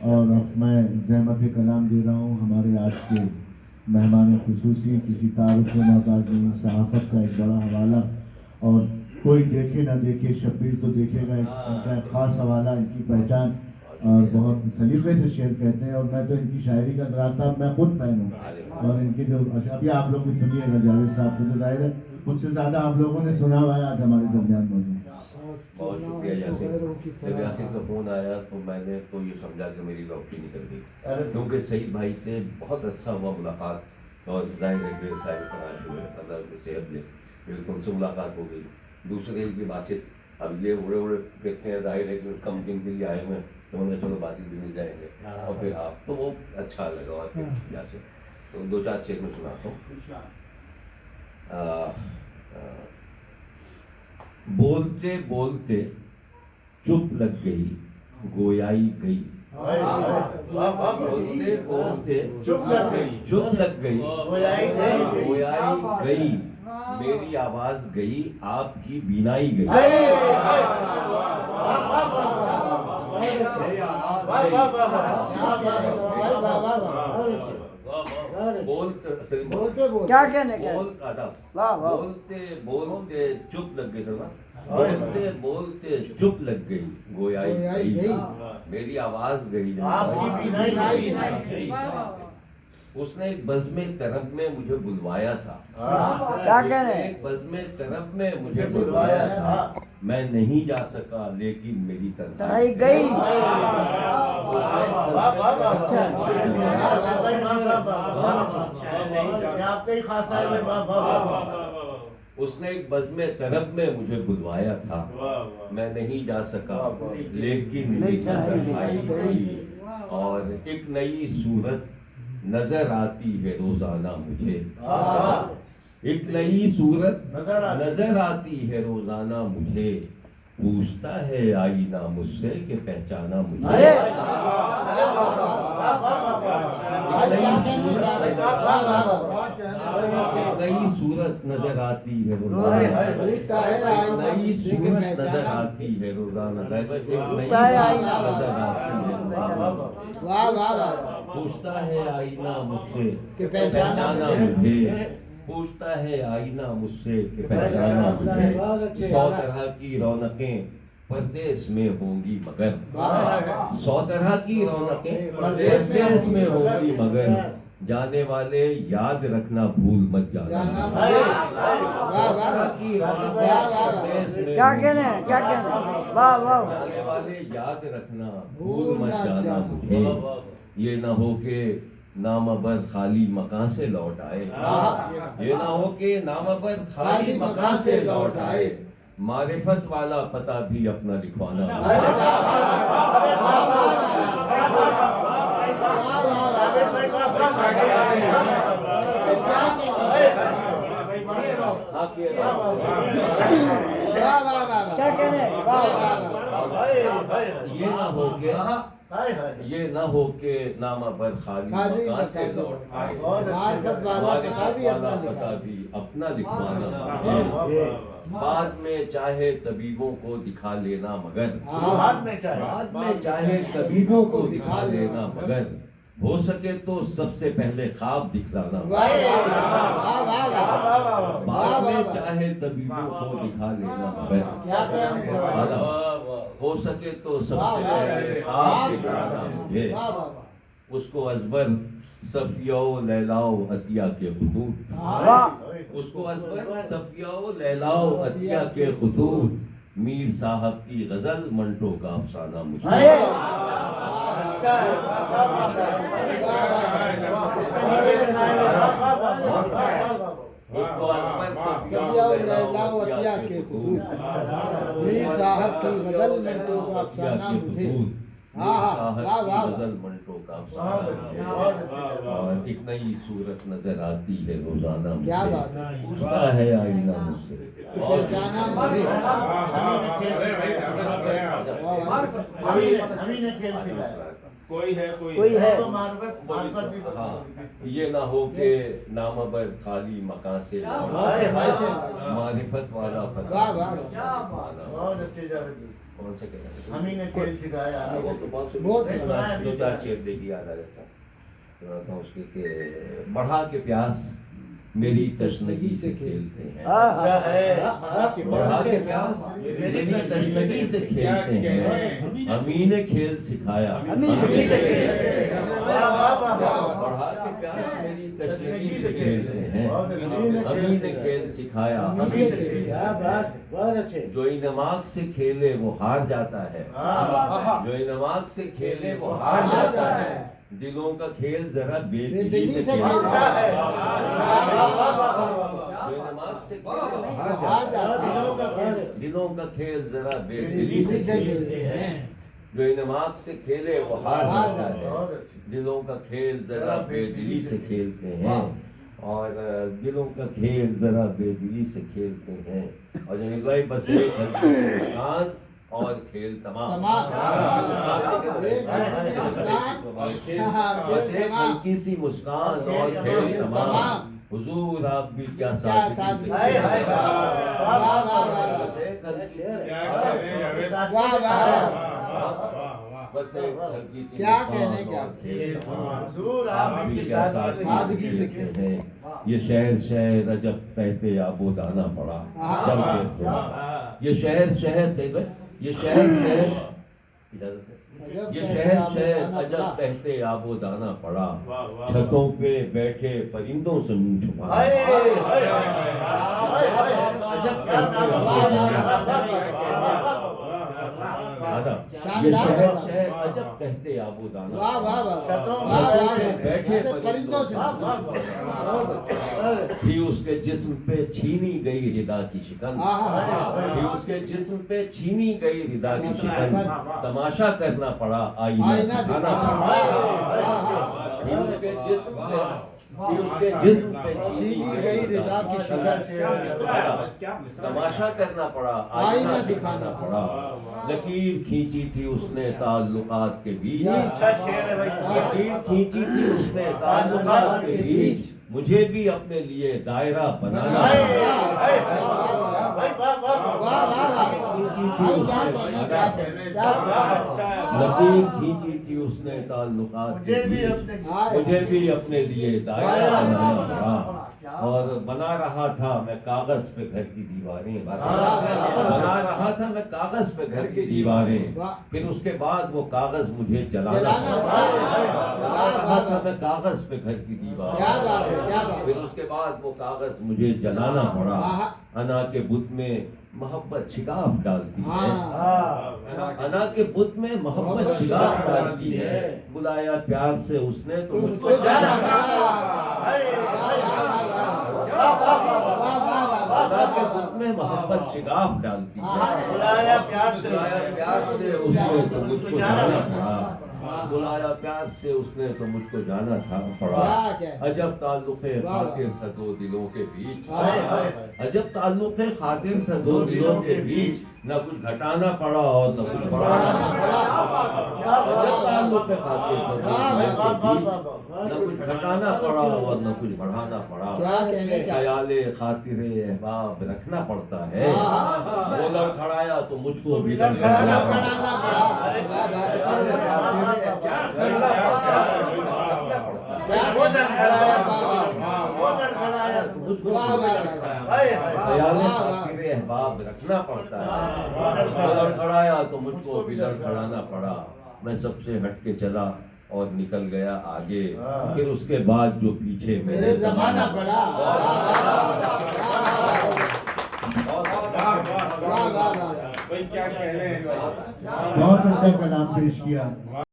اور اب میں زحمت کلام دے رہا ہوں ہمارے آج کے مہمان خصوصی کسی تعارف محتاج نہیں، صحافت کا ایک بڑا حوالہ، اور کوئی دیکھے نہ دیکھے شبیر تو دیکھے گا، ان کا ایک خاص حوالہ، ان کی پہچان اور بہت سلیقے سے شعر کہتے ہیں، اور میں تو ان کی شاعری کا دراز صاحب میں خود فین ہوں، اور ان کی جو ابھی آپ لوگ بھی سنیے گا جاوید صاحب کو، تو ظاہر ہے مجھ سے زیادہ آپ لوگوں نے سنا ہوا ہے، آج ہمارے درمیان موجود۔ بہت شکریہ یاسر۔ جب یاسر کا فون آیا تو میں نے تو یہ سمجھا کہ میری لوٹری نکل گئی، کیونکہ سعید بھائی سے بہت اچھا ہوا ملاقات، اور ظاہر ہے کہ صاحب تناش ہوئے، اللہ کی صحت دے، پھر ان سے ملاقات ہو گئی۔ دوسرے کی باسط، اب یہ اڑے اڑے کہتے ہیں، ظاہر ہے کہ کم دن کے لیے آئے ہوئے، تو انہوں نے چلو باسط بھی مل جائیں گے، اور پھر آپ تو وہ اچھا لگا، اور پھر یاسر تو دو چار شعر میں سناتا ہوں۔ بولتے بولتے چپ لگ گئی گویائی گئی، بولتے بولتے چپ لگ گئی گویائی گئی، میری آواز گئی آپ کی بینائی گئی۔ بولتے بولتے چپ لگ گئی، بولتے بولتے چپ لگ گئی گویائی گئی، میری آواز گئی اس نے ایک بزم طرب میں مجھے بلوایا تھا، ایک بزم طرب میں مجھے بلوایا تھا، میں نہیں جا سکا لیکن میری تنہائی گئی۔ اس نے ایک بزم طرب میں مجھے بلوایا تھا، میں نہیں جا سکا لیکن میری تنہائی گئی، اور ایک نئی صورت نظر آتی ہے روزانہ مجھے، ایک نئی صورت نظر آتی ہے روزانہ مجھے، پوچھتا ہے آئینہ مجھ سے کہ پہچانا مجھے۔ نئی صورت نظر آتی ہے روزانہ، نئی صورت نظر آتی ہے روزانہ، پوچھتا ہے آئینہ مجھ سے کہ پہچانا مجھے، پوچھتا ہے آئینہ مجھ سے کہ پہچانا مجھے، 100 طرح کی رونقیں پردیس میں ہوں گی مگر، 100 طرح کی رونقیں پردیس میں ہوں گی مگر، جانے والے یاد رکھنا بھول مت جانا۔ جانے والے یاد رکھنا بھول مت جانا مجھے، یہ نہ ہو کہ نامور خالی مکان سے لوٹ آئے، یہ نہ ہو کہ نامور خالی مکان سے لوٹ آئے، معرفت والا پتہ بھی اپنا لکھوانا۔ یہ نہ ہو کہ نامہ پر خالی مکان سے لوٹ آئے، معرفت والا پتہ بھی اپنا لکھوانا، بعد میں چاہے طبیبوں کو دکھا لینا مگر، بعد میں چاہے طبیبوں کو دکھا لینا مگر، ہو سکے تو سب سے پہلے خواب دکھلانا، بعد میں چاہے طبیبوں کو دکھا لینا مگر، ہو سکے تو سب سے پہلے خواب دکھلانا مجھے، اس کو ازبر صفیہ و لیلا و عطیہ کے خطوط، اس کو ازبر صفیہ و لیلا و عطیہ کے خطوط، میر صاحب کی غزل منٹو کا افسانہ مجھے، اس کو ازبر صفیہ و لیلا و عطیہ کے خطوط، میر صاحب کی غزل منٹو کا افسانہ مجھے، غزل منٹو کا افسانہ، اور ایک نئی صورت نظر آتی ہے روزانہ مجھے، پوچھتا ہے آئینہ مجھ سے پہچانا مجھے۔ کوئی ہے ہاں، یہ نہ ہو کہ نامہ بر خالی مکان سے معرفت والا پتہ۔ कौन से कहना हम ही ने खेल सिखाया हाँ, वो तो बहुत बहुत सुना, दो चार शेर देखिए याद आ जाता है। सुनाता हूँ उसके कि बढ़ा के प्यास मेरी तशनगी से खेलते हैं, अच्छा है बढ़ा के प्यास मेरी तशनगी से खेलते हैं, अमीन खेल सिखाया, बढ़ा के प्यास मेरी तशनगी से खेलते हैं, अमीन खेल सिखाया, बहुत अच्छे। जो इनमाक से खेले वो हार जाता है, जो इनमाक से खेले वो हार जाता है, दिलों का खेल जरा बेदिली से खेलता है, जो इनमाक से खेले वो हार जाता है, दिलों का खेल जरा बेदिली से खेलते हैं, जो इनमाक से खेले वो हार जाता है, दिलों का खेल जरा बेदिली से खेलते हैं, और दिलों का खेल जरा बेदिली से खेलते हैं, और जमील भाई बस एक मुस्कान और खेल तमाम, बस एक हल्की सी मुस्कान और खेल तमाम, हुजूर आप भी क्या सादगी से बस एक हल्की सी क्या मुस्कान कहने क्या? और खेल तमाम, हुजूर आप भी क्या सादगी से खेलते हैं। ये शहर शहर अजब कहते आबो दाना पड़ा, जब के थोड़ा ये शहर शहर से ये शहर शहर इजाजत है, ये शहर शहर अजब कहते आबो दाना पड़ा, छतों पे बैठे परिंदों से मुंह छुपा, अजब ये शहर शहर अजब कहते आबो दाना, वाह वाह वाह छतों वाह वाह बैठे परिंदों से थी उसके जिस्म पे छीनी गई रिदा की शिकन, थी उसके जिस्म पे छीनी गई रिदा की शिकन, तमाशा करना पड़ा आईना दिखाना पड़ा, थी उसके जिस्म पे छीनी गई रिदा की शिकन, तमाशा करना पड़ा आईना दिखाना पड़ा, लकीर खींची थी उसने ताल्लुकात के बीच, अच्छा शेर है भाई। लकीर खींची थी उसने ताल्लुकात के बीच, मुझे भी अपने लिए दायरा बनाना लकीर खींची थी उसने ताल्लुकात के बीच, मुझे भी अपने लिए दायरा बनाना पड़ा, और बना रहा था मैं कागज पे घर की दीवारें, बना रहा था मैं कागज पे घर की दीवारें, फिर उसके बाद वो कागज मुझे जलाना पड़ा, बना रहा था मैं कागज पे घर की दीवारें, फिर उसके बाद वो कागज मुझे जलाना पड़ा, अना के बुत में मोहब्बत शिकाफ डालती है, अना के बुत में मोहब्बत शिकाफ डालती है, बुलाया प्यार से उसने तो मुझको जाना पड़ा, अना के बुत में मोहब्बत शिकाफ डालती है, बुलाया प्यार से उसने तो मुझको जाना पड़ा, बुलाया प्यार से उसने तो मुझको जाना था पड़ा, अजब ताल्लुक़े खातिर था दो दिलों के बीच, अजब ताल्लुक़े खातिर था दो दिलों के बीच, न कुछ घटाना पड़ा और न कुछ बढ़ाना पड़ा, अजब ताल्लुक़े खातिर था दो दिलों के बीच, न कुछ घटाना पड़ा और न कुछ बढ़ाना पड़ा, ख्याले खातिरे अहबाब रखना पड़ता है, वो लड़खड़ाया तो मुझको भी लड़खड़ाना पड़ा, अहबाब रखना पड़ता है, लड़खड़ाया तो मुझको भी लड़खड़ाना पड़ा, मैं सबसे हट के चला और निकल गया आगे, फिर उसके बाद जो पीछे मेरे जमाना पड़ा। भाई क्या कह रहे हैं। बहुत अच्छा कलाम पेश किया।